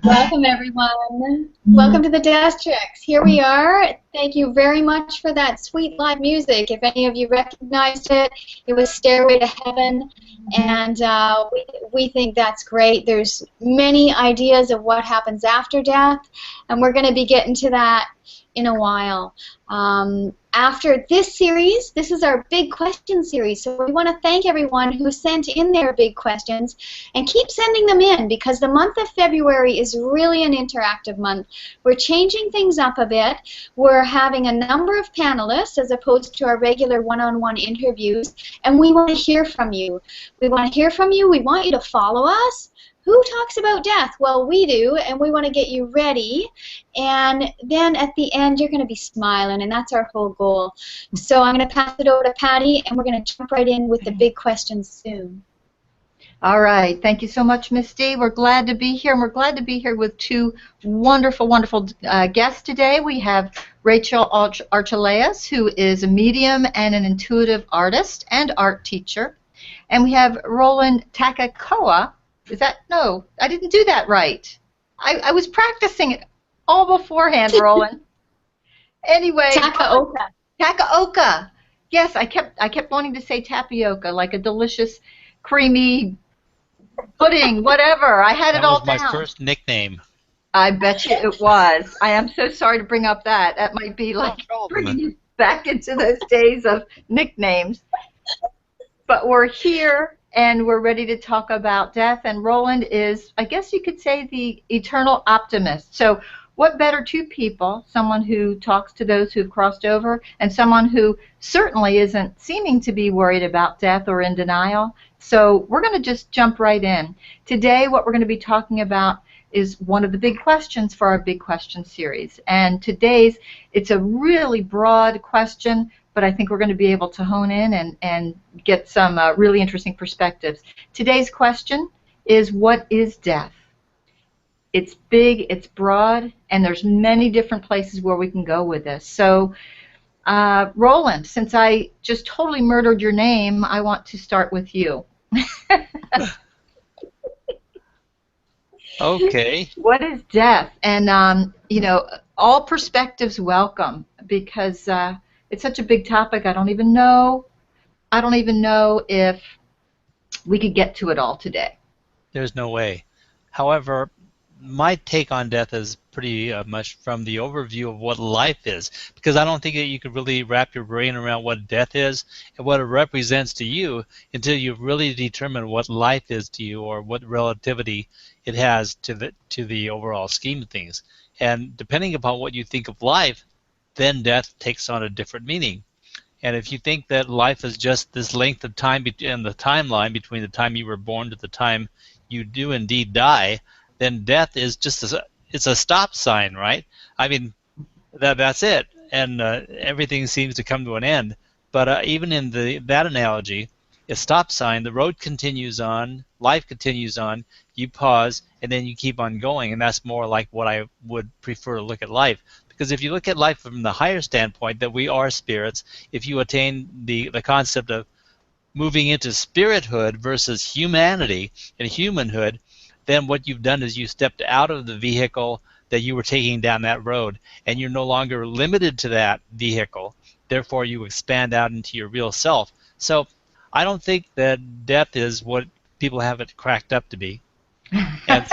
Welcome, everyone. Welcome to the Desk Checks. Here we are. Thank you very much for that sweet live music. If any of you recognized it, it was Stairway to Heaven, and we think that's great. There's many ideas of what happens after death, and we're going to be getting to that in a while. After this series, this is our big question series, so we want to thank everyone who sent in their big questions, and keep sending them in, because the month of February is really an interactive month. We're changing things up a bit. We're having a number of panelists as opposed to our regular one-on-one interviews, and we want to hear from you. We want to hear from you. We want you to follow us. Who talks about death? Well, we do, and we want to get you ready. And then at the end, you're going to be smiling, and that's our whole goal. So I'm going to pass it over to Patty, and we're going to jump right in with the big questions soon. All right. Thank you so much, Misty. We're glad to be here, and we're glad to be here with two wonderful, wonderful guests today. We have Rachel Archelaus, who is a medium and an intuitive artist and art teacher. And we have Roland Takakoa. Is that? No, I didn't do that right. I was practicing it all beforehand, Roland. Anyway. Takaoka. Takaoka. Yes, I kept wanting to say tapioca, like a delicious, creamy pudding, whatever. I had it all down. That was my first nickname. I bet you it was. I am so sorry to bring up that. That might be like bringing you back into those days of nicknames. But we're here. And we're ready to talk about death. And Roland is, I guess you could say, the eternal optimist. So what better two people, someone who talks to those who've crossed over and someone who certainly isn't seeming to be worried about death or in denial. So we're going to just jump right in. Today what we're going to be talking about is one of the big questions for our Big Question series. And today's, it's a really broad question, but I think we're going to be able to hone in and get some really interesting perspectives. Today's question is, what is death? It's big, it's broad, and there's many different places where we can go with this. So, Roland, since I just totally murdered your name, I want to start with you. Okay. What is death? And, you know, all perspectives welcome, because it's such a big topic. I don't even know if we could get to it all today. There's no way. However, my take on death is pretty much from the overview of what life is, because I don't think that you could really wrap your brain around what death is and what it represents to you until you've really determined what life is to you, or what relativity it has to the overall scheme of things. And depending upon what you think of life, then death takes on a different meaning. And if you think that life is just this length of time in the timeline between the time you were born to the time you do indeed die, then death is just it's a stop sign, right? I mean, that's it, and everything seems to come to an end. But even in that analogy, a stop sign, the road continues on, life continues on, you pause, and then you keep on going, and that's more like what I would prefer to look at life. Because if you look at life from the higher standpoint, that we are spirits, if you attain the concept of moving into spirithood versus humanity and humanhood, then what you've done is you stepped out of the vehicle that you were taking down that road, and you're no longer limited to that vehicle. Therefore, you expand out into your real self. So I don't think that death is what people have it cracked up to be. And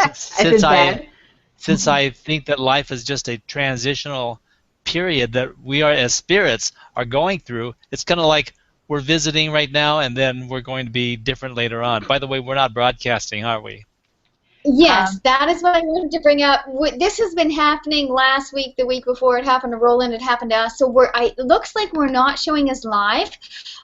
since I think that life is just a transitional period that we are as spirits are going through, it's kind of like we're visiting right now and then we're going to be different later on. By the way, we're not broadcasting, are we? Yes, that is what I wanted to bring up. This has been happening last week, the week before. It happened to Roland, it happened to us. So it looks like we're not showing us live.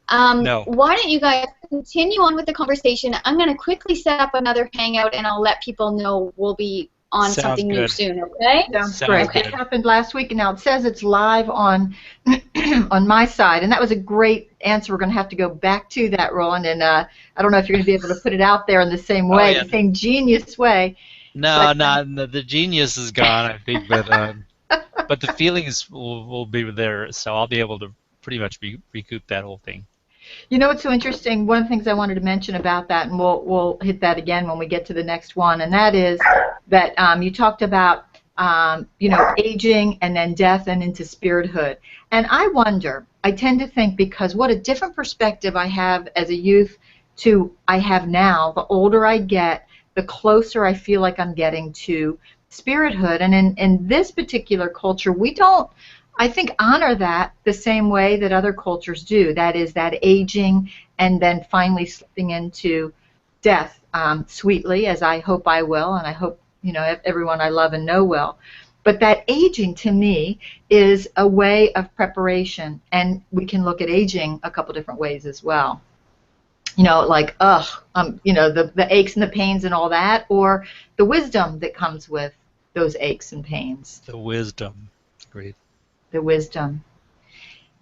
No. Why don't you guys continue on with the conversation? I'm going to quickly set up another Hangout, and I'll let people know we'll be on something new soon, okay? Sounds great. It happened last week, and now it says it's live on on my side, and that was a great answer. We're going to have to go back to that, Roland, and I don't know if you're going to be able to put it out there in the same way, the same genius way. No, no, the genius is gone, I think, but the feelings will be there, so I'll be able to pretty much recoup that whole thing. You know what's so interesting? One of the things I wanted to mention about that, and we'll hit that again when we get to the next one, and that is that you talked about aging and then death and into spirithood. And I wonder, I tend to think, because what a different perspective I have as a youth to I have now, the older I get, the closer I feel like I'm getting to spirithood. And in this particular culture, we don't, I think, honor that the same way that other cultures do. That is, that aging and then finally slipping into death sweetly, as I hope I will, and I hope everyone I love and know will. But that aging, to me, is a way of preparation, and we can look at aging a couple different ways as well. Like, the aches and the pains and all that, or the wisdom that comes with those aches and pains. The wisdom. Great. The wisdom.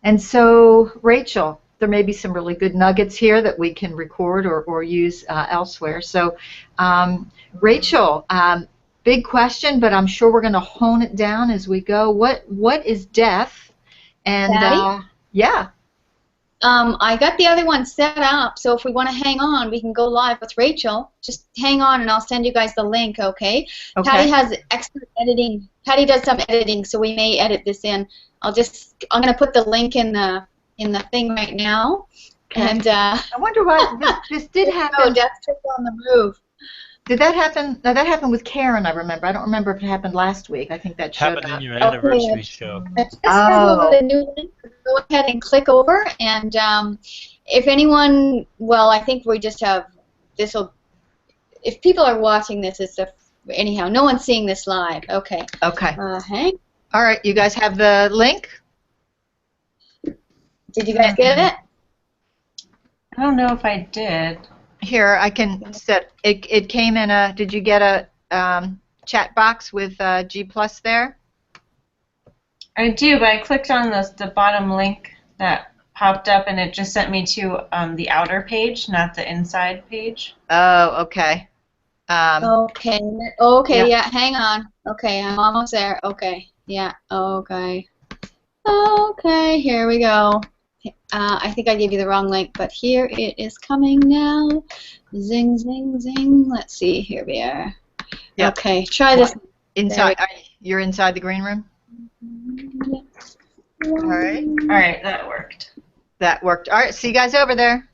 And so, Rachel, there may be some really good nuggets here that we can record or use elsewhere. So, Rachel, big question, but I'm sure we're going to hone it down as we go. What is death? And yeah. I got the other one set up, so if we want to hang on, we can go live with Rachel. Just hang on, and I'll send you guys the link, okay? Patty has excellent editing. Patty does some editing, so we may edit this in. I'm going to put the link in the thing right now. And I wonder why this did happen. Death Trick on the Move. Did that happen? No, that happened with Karen, I remember. I don't remember if it happened last week. I think that showed happened up. in your anniversary show. The new link. Go ahead and click over, and if anyone, well, I think we just have this will. If people are watching this, anyhow. No one's seeing this live. Okay. Okay. Hang. All right. You guys have the link? Did you guys get it? I don't know if I did. Here, I can set. It came in a. Did you get a chat box with G+ there? I do, but I clicked on the bottom link that popped up, and it just sent me to the outer page, not the inside page. Oh, okay. Okay. Yeah. Hang on. Okay, I'm almost there. Okay. Yeah. Okay. Okay. Here we go. I think I gave you the wrong link, but here it is coming now. Zing, zing, zing. Let's see. Here we are. Yep. Okay. Try this. Inside. You're inside the green room? All right. All right. That worked. That worked. All right. See you guys over there.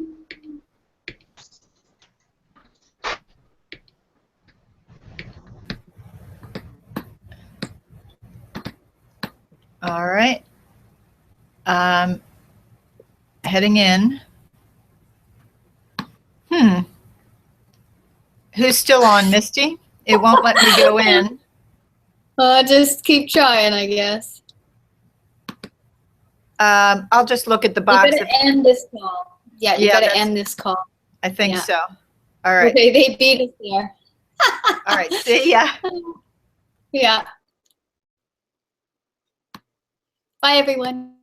All right. Heading in. Who's still on, Misty? It won't let me go in. Just keep trying, I guess. I'll just look at the box. You gotta end this call. Yeah, you gotta end this call. I think so. All right. Okay, they beat us there. All right. See ya. Yeah. Bye, everyone.